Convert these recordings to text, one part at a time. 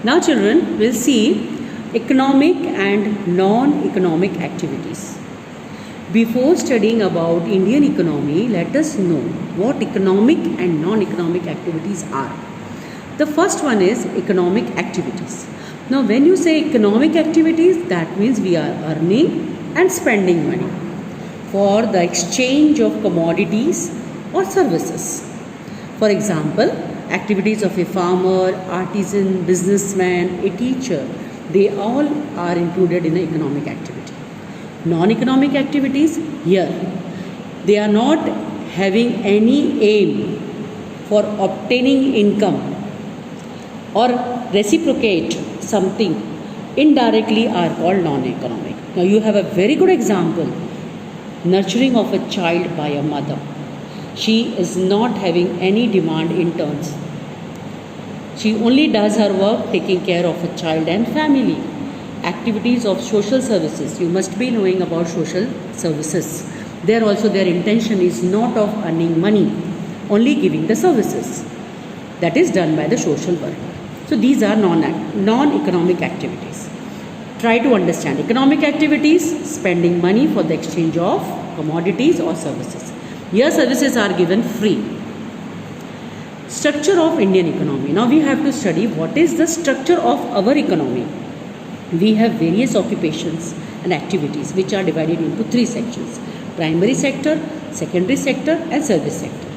Now children, will see economic and non-economic activities. Before studying about Indian economy, let us know what economic and non-economic activities are. The first one is economic activities. Now when you say economic activities, that means we are earning and spending money for the exchange of commodities or services. For example, activities of a farmer, artisan, businessman, a teacher, they all are included in an economic activity. Non-economic activities, here, they are not having any aim for obtaining income or reciprocate something, indirectly are called non-economic. Now you have a very good example, nurturing of a child by a mother. She is not having any demand in turns. She only does her work taking care of a child and family. Activities of social services, you must be knowing about social services. There also their intention is not of earning money, only giving the services. That is done by the social worker. So these are non-economic activities. Try to understand economic activities, spending money for the exchange of commodities or services. Here services are given free. Structure of Indian economy. Now we have to study what is the structure of our economy. We have various occupations and activities which are divided into three sections: primary sector, secondary sector and service sector.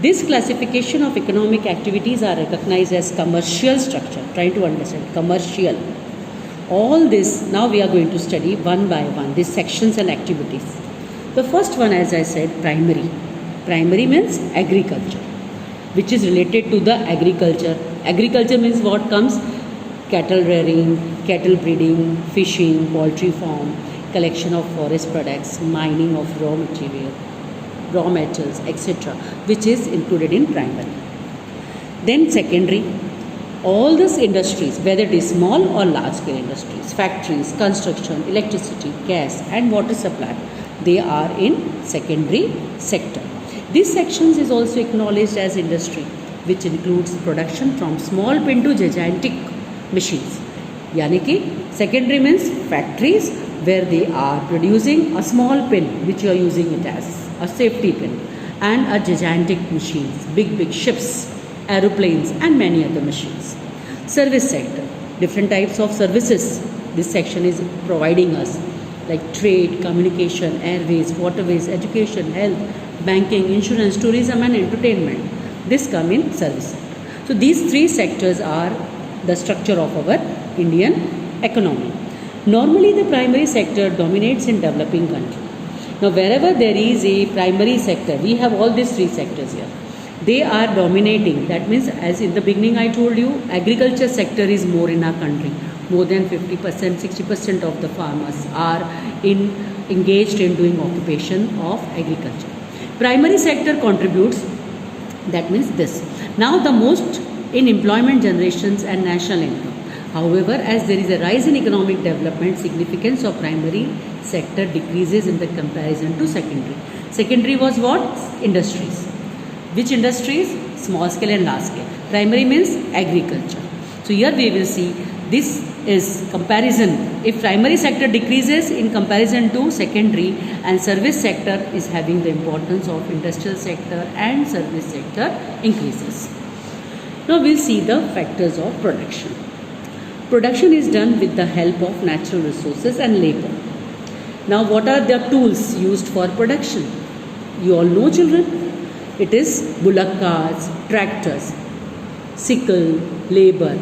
This classification of economic activities are recognized as commercial structure. Try to understand commercial. All this now we are going to study one by one, these sections and activities. The first one, as I said, primary. Primary means agriculture, which is related to the agriculture. Agriculture means what comes? Cattle rearing, cattle breeding, fishing, poultry farm, collection of forest products, mining of raw material, raw metals, etc., which is included in primary. Then secondary, all these industries, whether it is small or large scale industries, factories, construction, electricity, gas and water supply, they are in secondary sector. This section is also acknowledged as industry, which includes production from small pin to gigantic machines. Yani ki secondary means factories where they are producing a small pin which you are using it as a safety pin, and a gigantic machines, big ships, aeroplanes and many other machines. Service sector, different types of services this section is providing us, like trade, communication, airways, waterways, education, health, banking, insurance, tourism and entertainment. This come in service sector. So these three sectors are the structure of our Indian economy. Normally the primary sector dominates in developing country. Now wherever there is a primary sector, we have all these three sectors here. They are dominating. That means, as in the beginning I told you, agriculture sector is more in our country. More than 50%, 60% of the farmers are engaged in doing occupation of agriculture. Primary sector contributes, that means this. Now the most in employment generations and national income. However, as there is a rise in economic development, significance of primary sector decreases in the comparison to secondary. Secondary was what? Industries. Which industries? Small scale and large scale. Primary means agriculture. So here we will see this is comparison. If primary sector decreases in comparison to secondary, and service sector is having the importance of industrial sector and service sector increases. Now we'll see the factors of production. Production is done with the help of natural resources and labor. Now what are the tools used for production? You all know, children. It is bullock carts, tractors, sickle, labor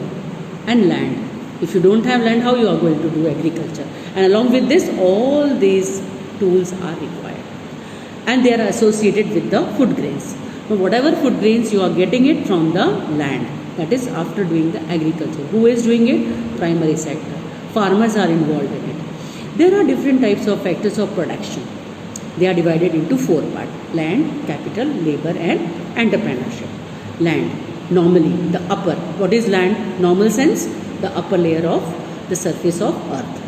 and land. If you don't have land, how you are going to do agriculture? And along with this, all these tools are required. And they are associated with the food grains. Now whatever food grains, you are getting it from the land. That is after doing the agriculture. Who is doing it? Primary sector. Farmers are involved in it. There are different types of factors of production. They are divided into four parts: land, capital, labor and entrepreneurship. Land, normally the upper. What is land? Normal sense, the upper layer of the surface of earth.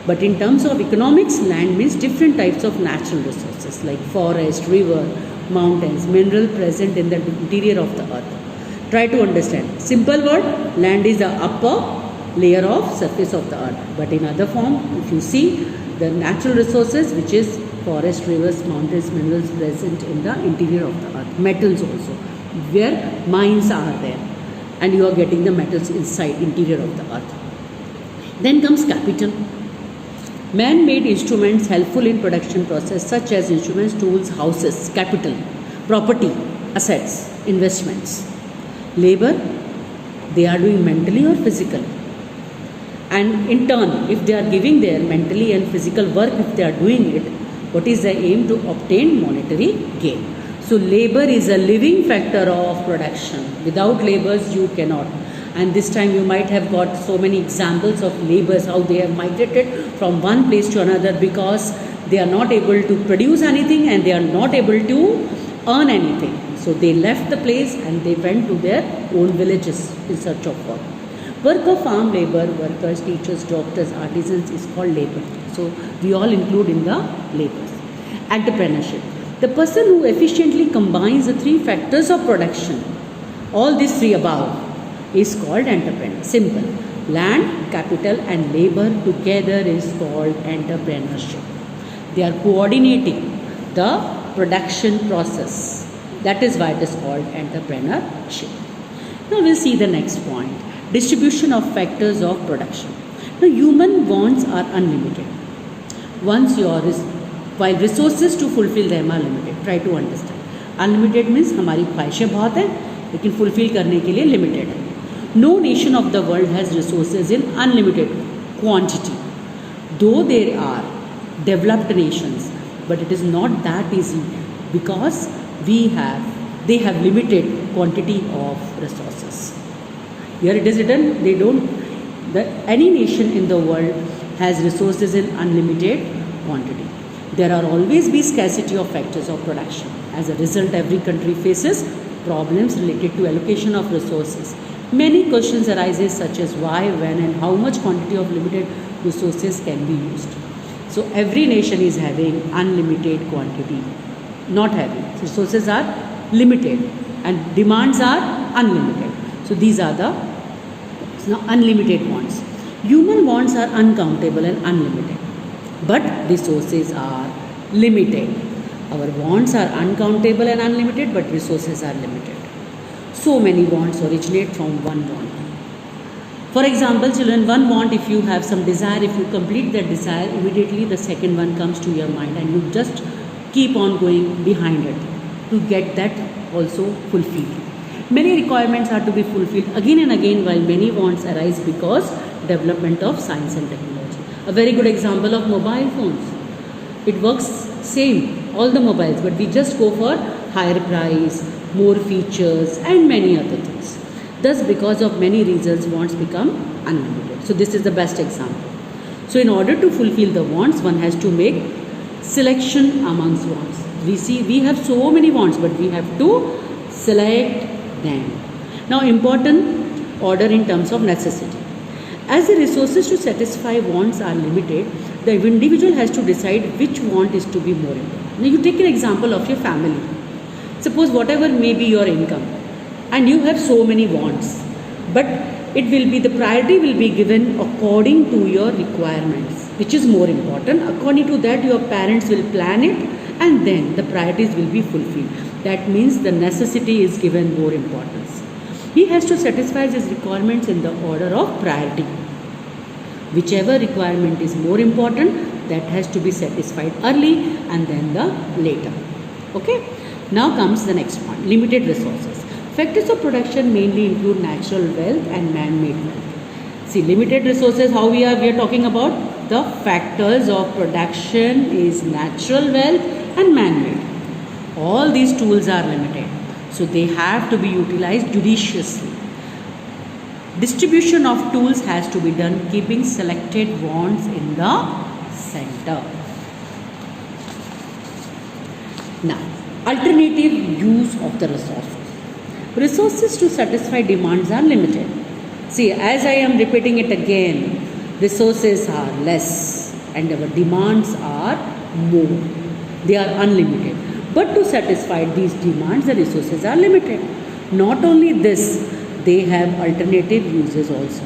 But in terms of economics, land means different types of natural resources like forest, river, mountains, mineral present in the interior of the earth. Try to understand. Simple word, land is the upper layer of surface of the earth. But in other form, if you see the natural resources, which is forest, rivers, mountains, minerals present in the interior of the earth, metals also, where mines are there, and you are getting the metals inside interior of the earth. Then comes capital. Man-made instruments helpful in production process, such as instruments, tools, houses, capital, property, assets, investments. Labor, they are doing mentally or physical. And in turn, if they are giving their mentally and physical work, if they are doing it, what is the aim? To obtain monetary gain. So labor is a living factor of production. Without labors, you cannot. And this time you might have got so many examples of laborers, how they have migrated from one place to another because they are not able to produce anything and they are not able to earn anything. So they left the place and they went to their own villages in search of work. Work of farm labor, workers, teachers, doctors, artisans is called labor. So we all include in the labors. Entrepreneurship. The person who efficiently combines the three factors of production, all these three above, is called entrepreneur. Simple. Land, capital and labor together is called entrepreneurship. They are coordinating the production process. That is why it is called entrepreneurship. Now we'll see the next point. Distribution of factors of production. Now human wants are unlimited. While resources to fulfill them are limited. Try to understand. Unlimited means हमारी ख्वाहिशें बहुत हैं लेकिन fulfill करने के लिए limited है. No nation of the world has resources in unlimited quantity. Though there are developed nations, but it is not that easy because they have limited quantity of resources. Here it is written, any nation in the world has resources in unlimited quantity. There are always be scarcity of factors of production. As a result, every country faces problems related to allocation of resources. Many questions arises such as why, when and how much quantity of limited resources can be used. So every nation is having unlimited quantity, not having. Resources are limited and demands are unlimited. So these are the unlimited wants. Human wants are uncountable and unlimited, but resources are limited. Our wants are uncountable and unlimited, but resources are limited. So many wants originate from one want. For example, children, one want, if you have some desire, if you complete that desire, immediately the second one comes to your mind and you just keep on going behind it to get that also fulfilled. Many requirements are to be fulfilled again and again, while many wants arise because development of science and technology. A very good example of mobile phones. It works same, all the mobiles, but we just go for higher price, more features and many other things. Thus, because of many reasons, wants become unlimited. So this is the best example. So in order to fulfill the wants, one has to make selection amongst wants. We have so many wants, but we have to select them. Now, important order in terms of necessity. As the resources to satisfy wants are limited, the individual has to decide which want is to be more important. Now, you take an example of your family. Suppose whatever may be your income, and you have so many wants, but the priority will be given according to your requirements, which is more important. According to that, your parents will plan it, and then the priorities will be fulfilled. That means the necessity is given more importance. He has to satisfy his requirements in the order of priority. Whichever requirement is more important, that has to be satisfied early and then the later. Okay? Now comes the next point, limited resources. Factors of production mainly include natural wealth and man-made wealth. See, limited resources, how we are talking about the factors of production is natural wealth and man-made. All these tools are limited, so they have to be utilized judiciously. Distribution of tools has to be done keeping selected wants in the center. Now, alternative use of the resources. Resources to satisfy demands are limited. See, as I am repeating it again, resources are less and our demands are more. They are unlimited. But to satisfy these demands, the resources are limited. Not only this, they have alternative uses also.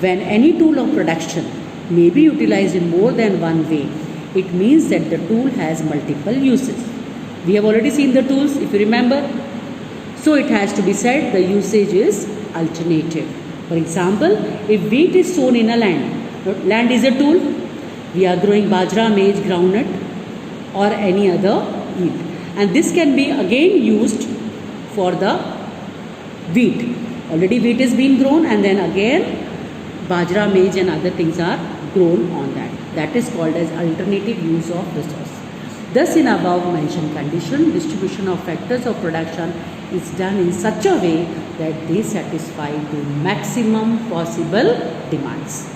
When any tool of production may be utilized in more than one way, it means that the tool has multiple uses. We have already seen the tools, if you remember. So it has to be said the usage is alternative. For example, if wheat is sown in a land is a tool. We are growing bajra, maize, groundnut or any other wheat. And this can be again used for the wheat. Already wheat is being grown and then again bajra, maize and other things are grown on that. That is called as alternative use of resource. Thus in above mentioned condition, distribution of factors of production is done in such a way that they satisfy the maximum possible demands.